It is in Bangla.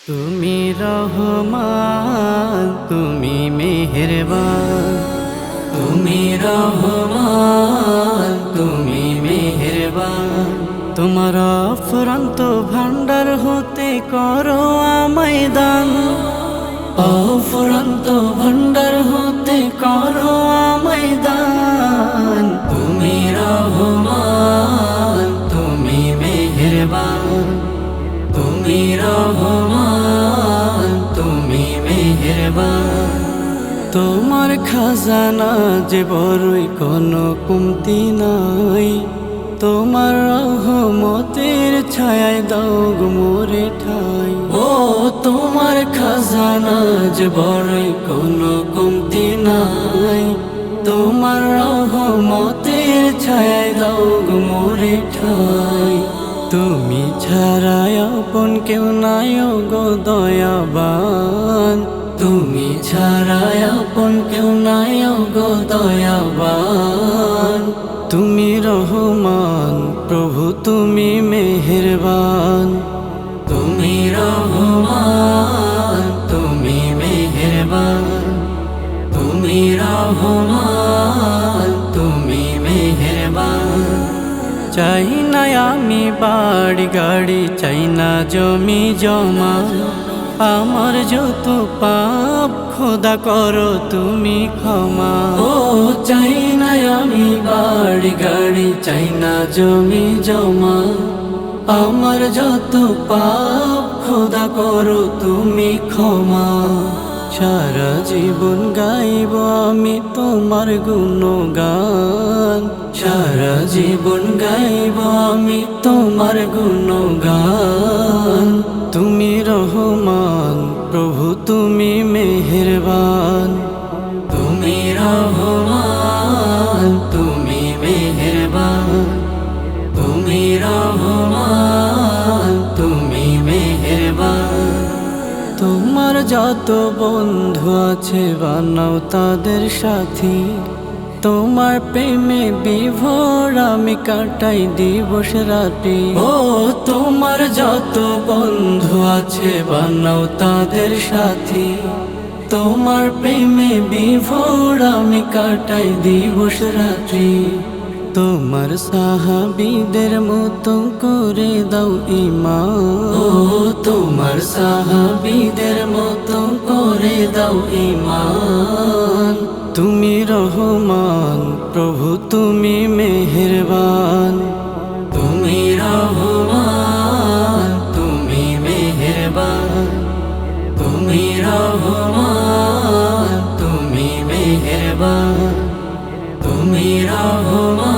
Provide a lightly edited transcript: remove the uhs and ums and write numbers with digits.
তুমি রহমান, তুমি মেহেরবান। তুমি রহমান, তুমি মেহেরবান। তোমার অফুরন্ত ভান্ডার হতে করো আমায় দান। অফুরন্ত ভান্ডার হতে করো আমায় দান। তুমি রহমান, তুমি মেহেরবান। তুমি রহমান, তুমি মেহেরবান। তোমার খাজানা যে বড়ই কোনো কমতি নাই। তোমার রহমতের ছায়ায় দাও গো মোরে ঠাই। ও তোমার খাজানা যে বড়ই কোনো কমতি নাই। তোমার রহমতের ছায়ায় দাও গো মোরে ঠাই। তুমি ছাড়াই আপন কেউ নাই গো দয়াবান। তুমি ছাড়াই আপন কেউ নাই গো দয়াবান। তুমি রহমান প্রভু, তুমি মেহেরবান। তুমি রহমান, তুমি মেহেরবান। তুমি রহমান, তুমি মেহেরবান। চাই না আমি বাড়ি গাড়ি, চাই না জমি জমা। আমার যত পাপ খোদা করো তুমি ক্ষমা। ও চাই না আমি বাড়ি গাড়ি, চাই না জমি জমা। আমার যত পাপ খোদা করো তুমি ক্ষমা। সারা জীবন গাইব আমি তোমার গুণগান। সারা জীবন গাইব আমি তোমার গুণগান। তুমি রহমান প্রভু, তুমি মেহেরবান। তুমি রহমান, তুমি মেহেরবান। তুমি রহমান, তুমি মেহেরবান। তোমার যত বন্ধু আছে বানাও তাদের সাথী। তোমার প্রেমে বিভোর আমি কাটাই দিবস রাতি। ও তোমার যত বন্ধু আছে বানাও তাদের সাথী। তোমার প্রেমে বিভোর আমি কাটাই দিবস রাত্রি। তোমার সাহাবীদের মতো করে দাও ঈমান। ও তোমার সাহাবীদের মতো করে দাও ঈমান। তুমি রহমান প্রভু, তুমি মেহেরবান। তুমি রহমান, তুমি মেহেরবান। তুমি রহমান, তুমি মেহেরবান। তুমি রহমান।